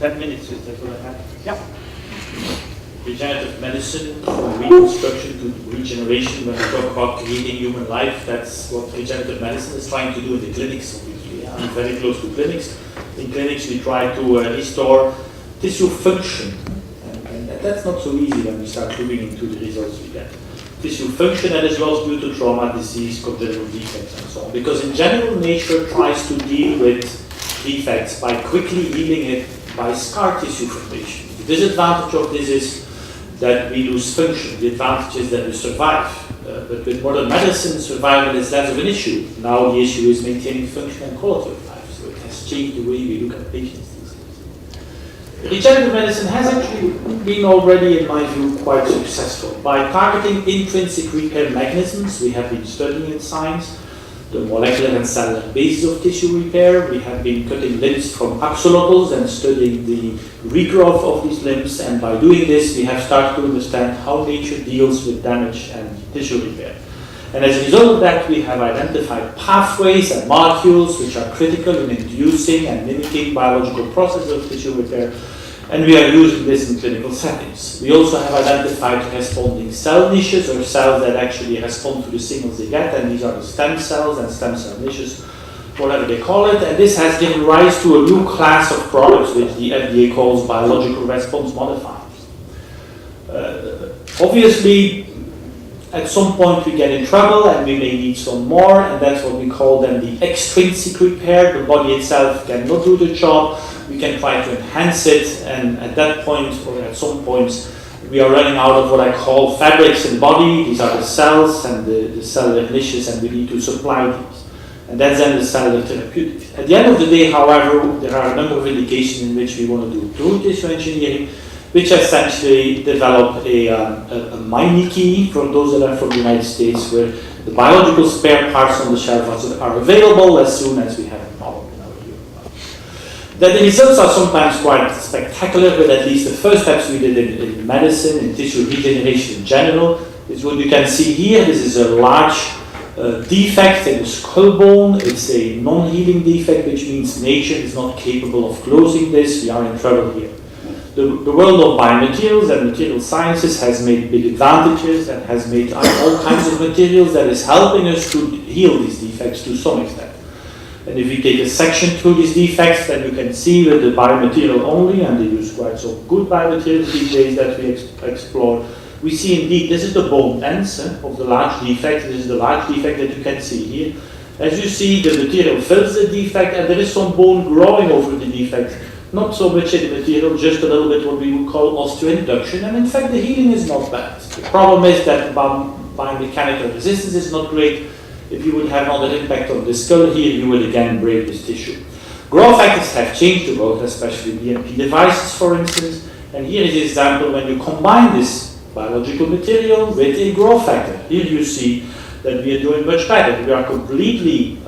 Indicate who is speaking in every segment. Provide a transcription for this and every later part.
Speaker 1: 10 minutes, is that what I have? Yeah. Regenerative medicine, from reconstruction to regeneration. When we talk about creating human life, that's what regenerative medicine is trying to do in the clinics. Obviously, I'm very close to clinics. In clinics, we try to restore tissue function, and that's not so easy when we start looking into the results we get. Tissue function, and as well as due to trauma, disease, congenital defects, and so on. Because in general, nature tries to deal with defects by quickly healing it by scar tissue formation. The disadvantage of this is that we lose function. The advantage is that we survive. But with modern medicine, survival is less of an issue. Now the issue is maintaining function and quality of life. So it has changed the way we look at patients these days. Regenerative medicine has actually been already, in my view, quite successful. By targeting intrinsic repair mechanisms, we have been studying in science the molecular and cellular basis of tissue repair. We have been cutting limbs from axolotls and studying the regrowth of these limbs, and by doing this we have started to understand how nature deals with damage and tissue repair. And as a result of that, we have identified pathways and molecules which are critical in inducing and mimicking biological processes of tissue repair, and we are using this in clinical settings. We also have identified responding cell niches, or cells that actually respond to the signals they get, and these are the stem cells and stem cell niches, whatever they call it, and this has given rise to a new class of products which the FDA calls biological response modifiers. Obviously, at some point we get in trouble and we may need some more, and that's what we call then the extrinsic repair. The body itself cannot do the job. We can try to enhance it, and at that point, or at some points, we are running out of what I call fabrics in the body. These are the cells and the cellular niches, and we need to supply these. And that's then the cellular therapeutics. At the end of the day, however, there are a number of indications in which we want to do true tissue engineering, which essentially develop a Meineke, for those that are from the United States, where the biological spare parts on the shelf are available as soon as we have a problem in our human body. That the results are sometimes quite spectacular, but at least the first steps we did in medicine, in tissue regeneration in general, is what you can see here. This is a large defect in the skull bone. It's a non-healing defect, which means nature is not capable of closing this. We are in trouble here. The world of biomaterials and material sciences has made big advantages and has made all kinds of materials that is helping us to heal these defects to some extent. And if you take a section through these defects, then you can see with the biomaterial only, and they use quite some good biomaterials these days that we explore, we see indeed this is the bone ends of the large defect. This is the large defect that you can see here. As you see, the material fills the defect, and there is some bone growing over the defect. Not so much in the material, just a little bit what we would call osteoinduction, and in fact the healing is not bad. The problem is that biomechanical resistance is not great. If you would have another impact on the skull here, you will again break this tissue. Growth factors have changed the world, especially BMP devices, for instance, and here is an example when you combine this biological material with a growth factor. Here you see that we are doing much better. We are completely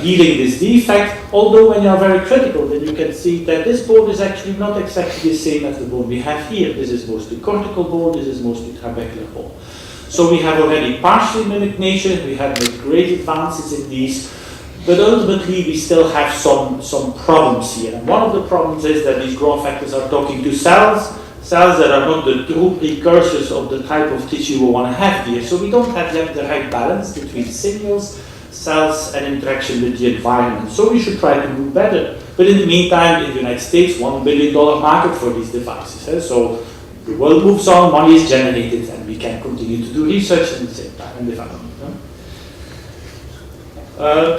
Speaker 1: healing this defect, although when you are very critical, then you can see that this bone is actually not exactly the same as the bone we have here. This is mostly cortical bone, this is mostly trabecular bone. So we have already partially mimicked nature, we have made great advances in these, but ultimately we still have some problems here. And one of the problems is that these growth factors are talking to cells that are not the true precursors of the type of tissue we want to have here. So we don't have yet the right balance between signals, cells, and interaction with the environment. So we should try to do better. But in the meantime, in the United States, $1 billion market for these devices. So the world moves on, money is generated, and we can continue to do research at the same time and development.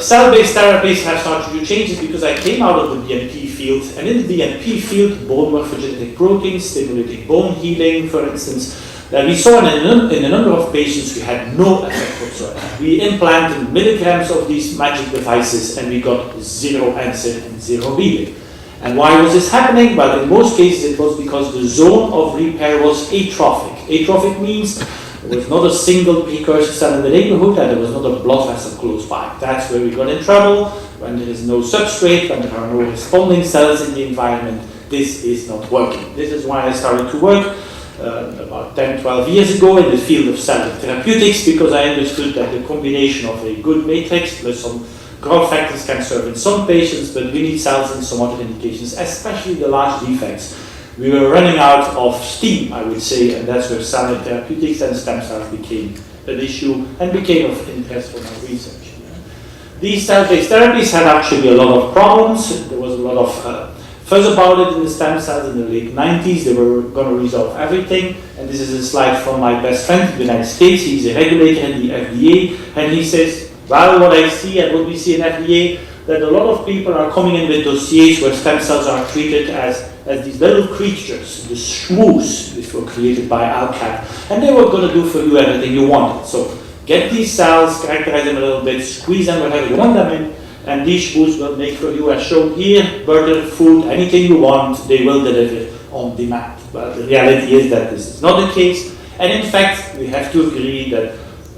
Speaker 1: Cell-based therapies have started to do changes because I came out of the BMP field, and in the BMP field, bone morphogenetic proteins stimulating bone healing, for instance, that we saw in a number of patients we had no effect whatsoever. We implanted milligrams of these magic devices and we got zero answer and zero healing. And why was this happening? Well, in most cases it was because the zone of repair was atrophic. Atrophic means there was not a single precursor cell in the neighborhood and there was not a blood vessel close by. That's where we got in trouble. When there is no substrate, when there are no responding cells in the environment, this is not working. This is why I started to work about 10, 12 years ago in the field of cellular therapeutics, because I understood that the combination of a good matrix plus some growth factors can serve in some patients, but we need cells in some other indications, especially the large defects. We were running out of steam, I would say, and that's where cellular therapeutics and stem cells became an issue and became of interest for my research. These cell-based therapies had actually a lot of problems. There was a lot of fuzz about it in the stem cells in the late 90s. They were going to resolve everything. And this is a slide from my best friend in the United States. He's a regulator in the FDA. And he says, well, what I see and what we see in FDA, that a lot of people are coming in with dossiers where stem cells are treated as these little creatures, the schmoos, which were created by ALCAT. And they were going to do for you everything you wanted. So get these cells, characterize them a little bit, squeeze them wherever you want them in, and these schmoos will make for you, as shown here, burger, food, anything you want, they will deliver on demand. But the reality is that this is not the case. And in fact, we have to agree that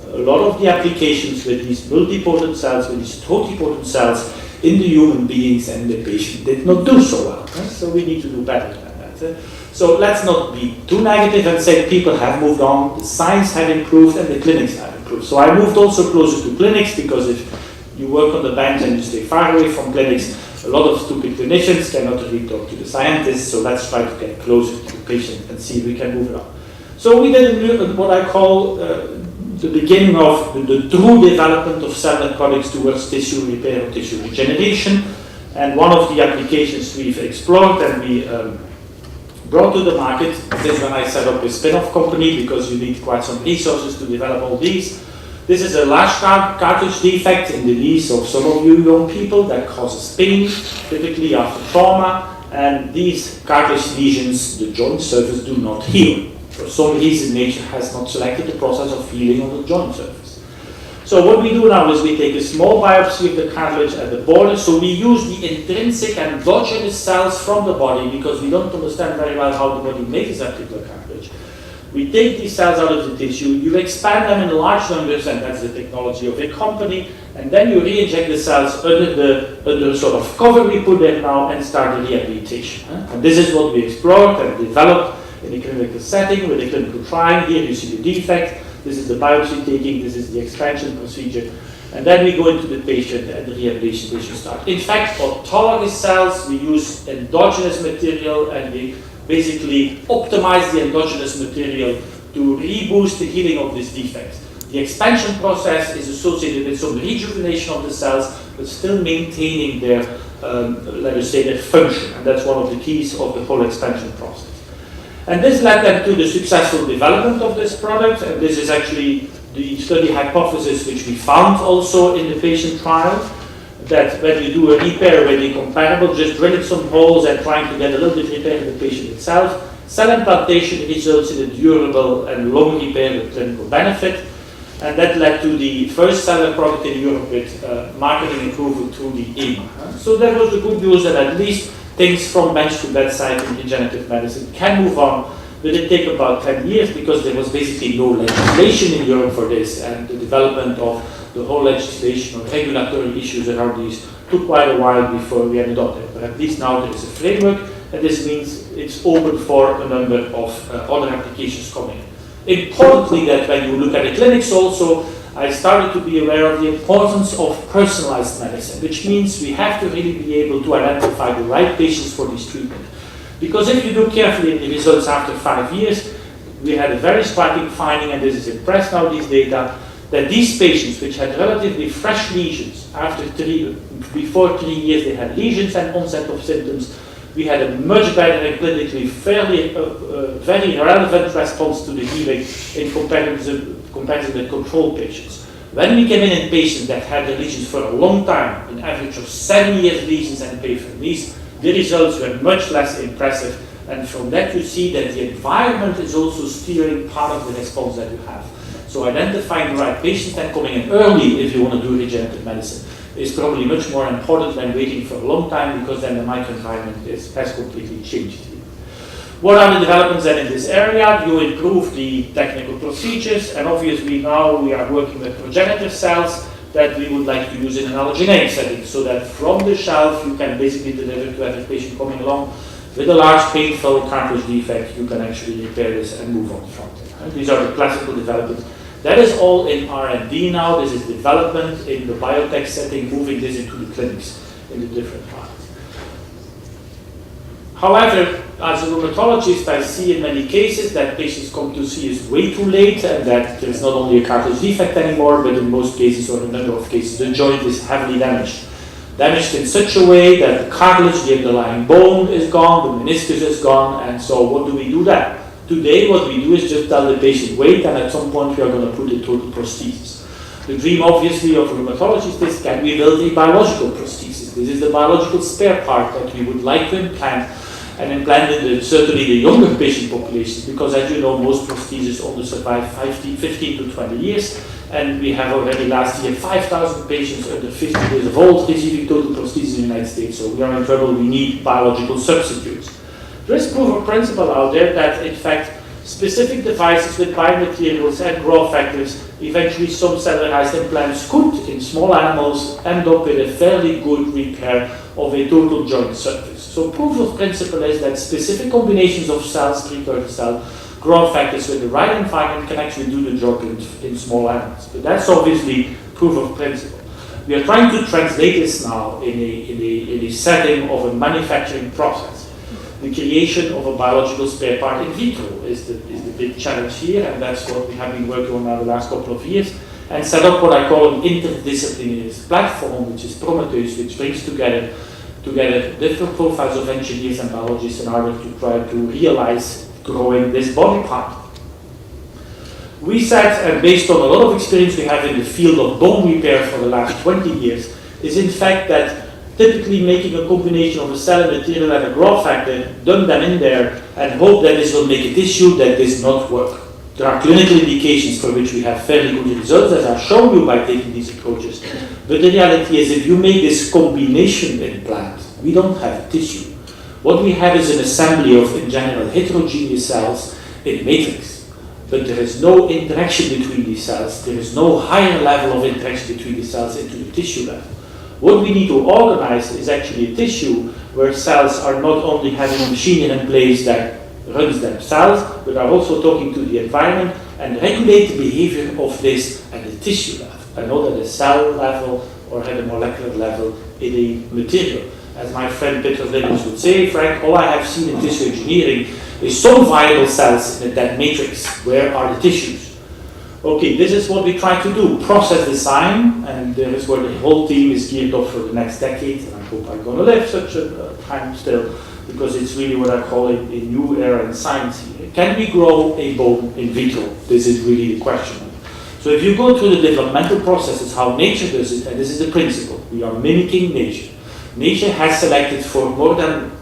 Speaker 1: a lot of the applications with these multipotent cells, with these totipotent cells in the human beings and the patient did not do so well. So we need to do better than that. So let's not be too negative and say people have moved on, the science have improved, and the clinics have improved. So I moved also closer to clinics, because if you work on the bench and you stay far away from clinics, a lot of stupid clinicians cannot really talk to the scientists, so let's try to get closer to the patient and see if we can move it on. So we did what I call the beginning of the true development of cellular products towards tissue repair or tissue regeneration. And one of the applications we've explored and we brought to the market, this is when I set up a spin-off company, because you need quite some resources to develop all these. This is a large cartilage defect in the knees of some of you young people that causes pain, typically after trauma, and these cartilage lesions, the joint surface, do not heal. For some reason, nature has not selected the process of healing on the joint surface. So what we do now is we take a small biopsy of the cartilage at the border. So we use the intrinsic endogenous cells from the body, because we don't understand very well how the body makes that particular cartilage. We take these cells out of the tissue, you expand them in large numbers, and that's the technology of a company, and then you re-inject the cells under the sort of cover we put there now and start the rehabilitation. And this is what we explored and developed in a clinical setting with a clinical trial. Here you see the defect, this is the biopsy taking, this is the expansion procedure, and then we go into the patient and the rehabilitation starts. In fact, for autologous cells, we use endogenous material, and we basically optimize the endogenous material to reboost the healing of this defect. The expansion process is associated with some rejuvenation of the cells, but still maintaining their, let us say, their function, and that's one of the keys of the whole expansion process. And this led them to the successful development of this product, and this is actually the study hypothesis which we found also in the patient trial, that when you do a repair really comparable, just drilling some holes and trying to get a little bit repair in the patient itself, cell implantation results in a durable and long repair with clinical benefit. And that led to the first cellular product in Europe with marketing approval through the EMA. So that was the good news, that at least things from bench to bedside in regenerative medicine can move on, but it take about 10 years because there was basically no legislation in Europe for this, and the development of the whole legislation or regulatory issues around these took quite a while before we ended up there. But at least now there is a framework, and this means it's open for a number of other applications coming in. Importantly, that when you look at the clinics also, I started to be aware of the importance of personalized medicine, which means we have to really be able to identify the right patients for this treatment. Because if you look carefully at the results after 5 years, we had a very striking finding, and this is in press now, these data, that these patients which had relatively fresh lesions, before 3 years they had lesions and onset of symptoms, we had a much better and clinically very relevant response to the healing in comparison with control patients. When we came in patients that had the lesions for a long time, an average of 7 years lesions and peripheral knees, the results were much less impressive, and from that you see that the environment is also steering part of the response that you have. So identifying the right patients and coming in early if you want to do regenerative medicine is probably much more important than waiting for a long time, because then the microenvironment has completely changed. What are the developments then in this area? You improve the technical procedures, and obviously now we are working with progenitor cells that we would like to use in an allogeneic setting, so that from the shelf you can basically deliver to every patient coming along with a large painful cartilage defect. You can actually repair this and move on from it. These are the classical developments That is all in R&D now. This is development in the biotech setting, moving this into the clinics in the different parts. However, as a rheumatologist, I see in many cases that patients come to see us way too late, and that there is not only a cartilage defect anymore, but in most cases, or a number of cases, the joint is heavily damaged. Damaged in such a way that the cartilage, the underlying bone, is gone, the meniscus is gone, and so what do we do then? Today, what we do is just tell the patient, wait, and at some point we are going to put a total prosthesis. The dream, obviously, of a rheumatologist is, can we build a biological prosthesis? This is the biological spare part that we would like to implant, and implanted in certainly the younger patient populations, because as you know, most prostheses only survive 15 to 20 years, and we have already last year 5,000 patients under 50 years of old receiving total prostheses in the United States, so we are in trouble, we need biological substitutes. There is proof of principle out there that, in fact, specific devices with biomaterials and growth factors, eventually some cellularized implants could, in small animals, end up with a fairly good repair of a total joint surface. So proof of principle is that specific combinations of cells, precursor cell, growth factors with the right environment can actually do the job in small animals. But that's obviously proof of principle. We are trying to translate this now in a setting of a manufacturing process. The creation of a biological spare part in vitro is the big challenge here, and that's what we have been working on now the last couple of years, and set up what I call an interdisciplinary platform, which is Prometheus, which brings together different profiles of engineers and biologists in order to try to realize growing this body part. We said, and based on a lot of experience we have in the field of bone repair for the last 20 years, is in fact that typically making a combination of a cell material and a growth factor, dump them in there, and hope that this will make a tissue, that does not work. There are clinical indications for which we have fairly good results, as I've shown you by taking these approaches. But the reality is, if you make this combination implant, we don't have a tissue. What we have is an assembly of, in general, heterogeneous cells in a matrix. But there is no interaction between these cells. There is no higher level of interaction between the cells into the tissue level. What we need to organize is actually a tissue where cells are not only having a machinery in place that runs themselves, but are also talking to the environment and regulate the behavior of this at the tissue level, and not at the cell level or at a molecular level in a material. As my friend Peter Linders would say, Frank, all I have seen in tissue engineering is some viable cells in that matrix. Where are the tissues? Okay, this is what we try to do, process design, and there is where the whole team is geared up for the next decade, and I hope I'm going to live such a time still, because it's really what I call a new era in science here. Can we grow a bone in vitro? This is really the question. So if you go through the developmental processes, how nature does it, and this is the principle, we are mimicking nature. Nature has selected for more than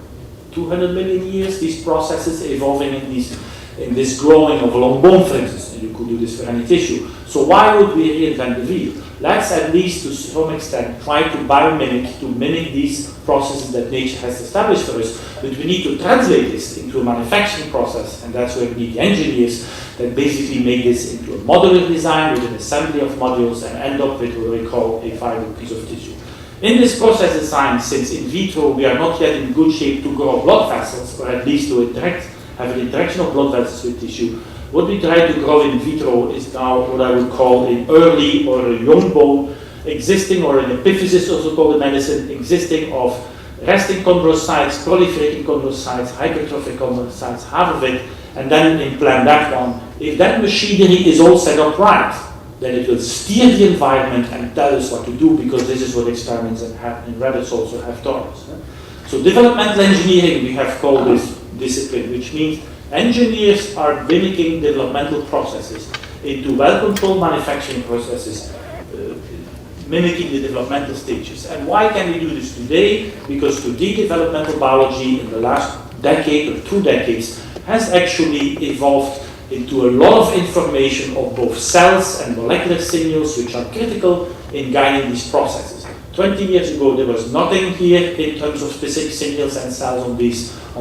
Speaker 1: 200 million years these processes evolving in this growing of a long bone, for instance, and you could do this for any tissue. So why would we reinvent the wheel? Let's at least to some extent try to biomimic, to mimic these processes that nature has established for us, but we need to translate this into a manufacturing process, and that's where we need the engineers that basically make this into a modular design with an assembly of modules and end up with what we call a viable piece of tissue. In this process design, since in vitro we are not yet in good shape to grow blood vessels, or at least to have an interaction of blood vessels with tissue, what we try to grow in vitro is now what I would call an early or a young bone, existing, or an epiphysis, also called in medicine, existing of resting chondrocytes, proliferating chondrocytes, hypertrophic chondrocytes, half of it, and then implant that one. If that machinery is all set up right, then it will steer the environment and tell us what to do, because this is what experiments that happen in rabbits also have taught us. So developmental engineering, we have called this discipline, which means engineers are mimicking developmental processes into well-controlled manufacturing processes, mimicking the developmental stages. And why can we do this today? Because today developmental biology in the last decade or 2 decades has actually evolved into a lot of information of both cells and molecular signals, which are critical in guiding these processes. 20 years ago, there was nothing here in terms of specific signals and cells on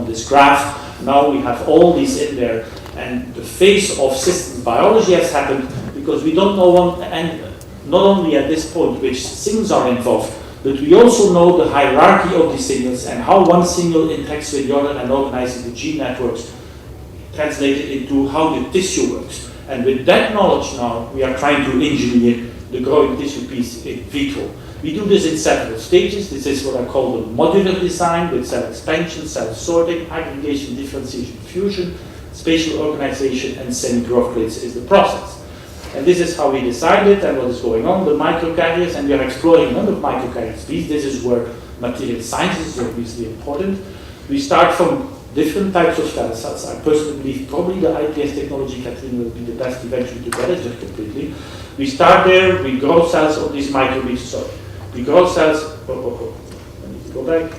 Speaker 1: this graph. Now we have all these in there, and the phase of systems biology has happened because we don't know and not only at this point which signals are involved, but we also know the hierarchy of these signals and how one signal interacts with the other and organizes the gene networks, translated into how the tissue works. And with that knowledge now, we are trying to engineer the growing tissue piece in vitro. We do this in several stages. This is what I call the modular design with cell expansion, cell sorting, aggregation, differentiation, fusion, spatial organization, and semi-growth plates is the process. And this is how we decided and what is going on, the microcarriers, and we are exploring another microcarrier species. This is where material science is obviously important. We start from different types of cells. I personally believe probably the IPS technology, Katrina, will be the best eventually to get it completely. We start there, we grow cells on these microbeads, sorry. We grow cells, I need to go back.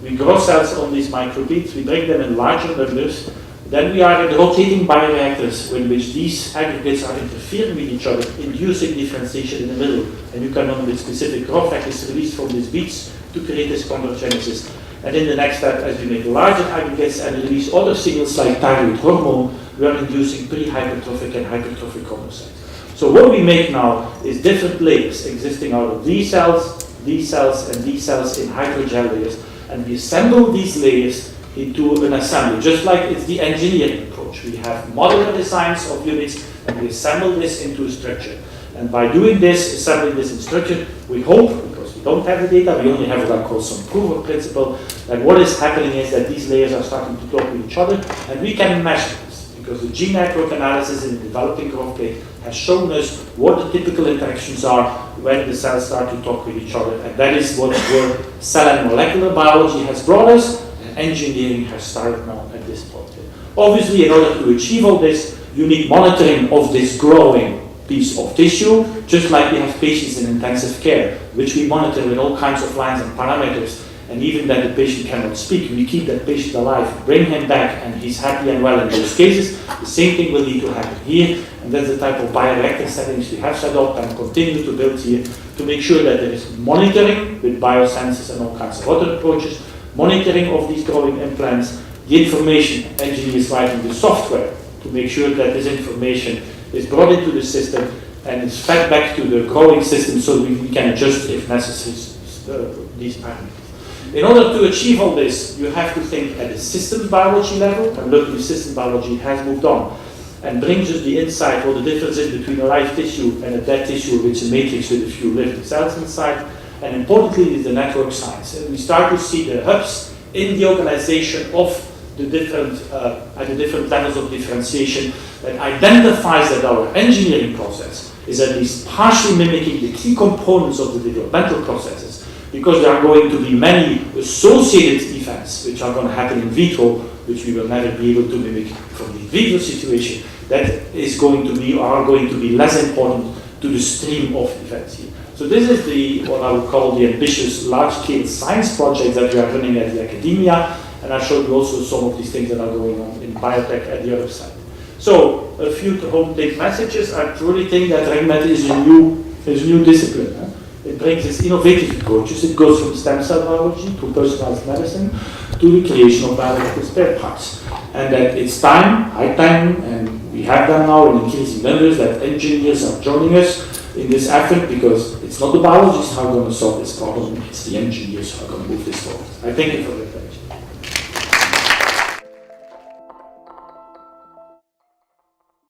Speaker 1: We grow cells on these microbeads, we bring them in larger numbers. Then we are in rotating bioreactors in which these aggregates are interfering with each other, inducing differentiation in the middle. And you can run with specific growth factors released from these beads to create this chondrogenesis. And in the next step, as we make larger aggregates and release other signals like thyroid hormone, we are inducing pre-hypertrophic and hypertrophic chondrocytes. So what we make now is different layers existing out of these cells, and these cells in hydrogel layers. And we assemble these layers into an assembly, just like it's the engineering approach. We have modular designs of units, and we assemble this into a structure. And by doing this, assembling this in structure, we hope, because we don't have the data, we only have what I call some proof of principle, that what is happening is that these layers are starting to talk with each other, and we can measure this, because the gene network analysis in the developing growth plate has shown us what the typical interactions are when the cells start to talk with each other. And that is what where cell and molecular biology has brought us, and engineering has started now at this point. Obviously, in order to achieve all this, you need monitoring of this growing piece of tissue, just like we have patients in intensive care, which we monitor with all kinds of lines and parameters. And even that the patient cannot speak, we keep that patient alive, bring him back, and he's happy and well in those cases. The same thing will need to happen here, and that's the type of bioreactor settings we have set up and continue to build here to make sure that there is monitoring with biosensors and all kinds of other approaches, monitoring of these growing implants, the information, engineers writing the software to make sure that this information is brought into the system and is fed back to the growing system so we can adjust, if necessary, these parameters. In order to achieve all this, you have to think at the systems biology level, and luckily systems biology has moved on and brings us the insight what the difference is between a live tissue and a dead tissue, which is a matrix with a few living cells inside. And importantly is the network science. And we start to see the hubs in the organization of the different, at the different levels of differentiation that identifies that our engineering process is at least partially mimicking the key components of the developmental processes, because there are going to be many associated events which are going to happen in vitro, which we will never be able to mimic from the in vitro situation, that is going to be, are going to be less important to the stream of events here. So this is the, what I would call the ambitious large-scale science project that we are running at the academia, and I showed you also some of these things that are going on in biotech at the other side. So a few home-take messages. I truly think that RegMed is a new discipline. Huh? It brings its innovative approaches. It goes from stem cell biology to personalized medicine to the creation of biological spare parts. And that it's time, high time, and we have them now in increasing numbers, that engineers are joining us in this effort, because it's not the biologists who are going to solve this problem, it's the engineers who are going to move this forward. I thank you for the attention.